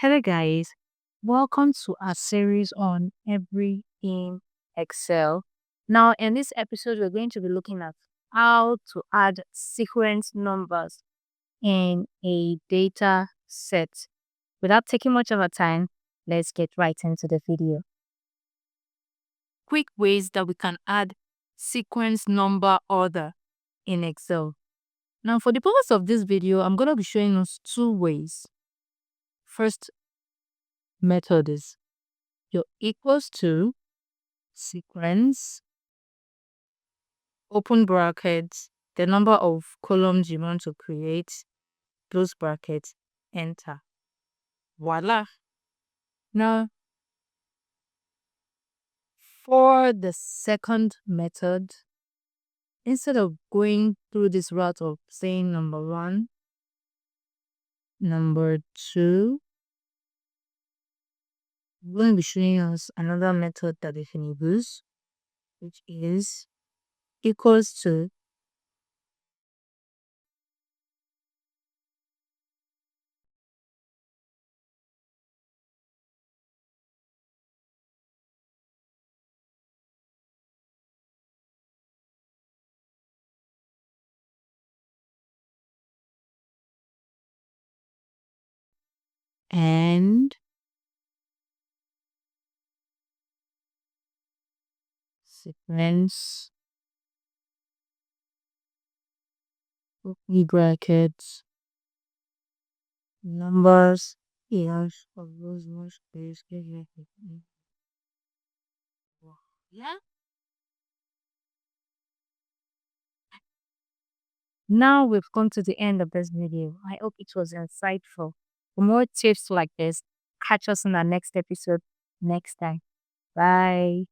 Hello, guys. Welcome to our series on every in Excel. Now, in this episode, we're going to be looking at how to add sequence numbers in a data set. Without taking much of our time, let's get right into the video. Quick ways that we can add sequence number order in Excel. Now, for the purpose of this video, I'm going to be showing us two ways. First method is your equals to sequence, open brackets, the number of columns you want to create, close brackets, enter. Voila. Now, for the second method, instead of going through this route of saying number one, number two, I'm going to be showing us another method that we can use, which is equals to and sequence, open brackets, numbers, years of those most days. Yeah. Now we've come to the end of this video. I hope it was insightful. For more tips like this, catch us in our next episode next time. Bye.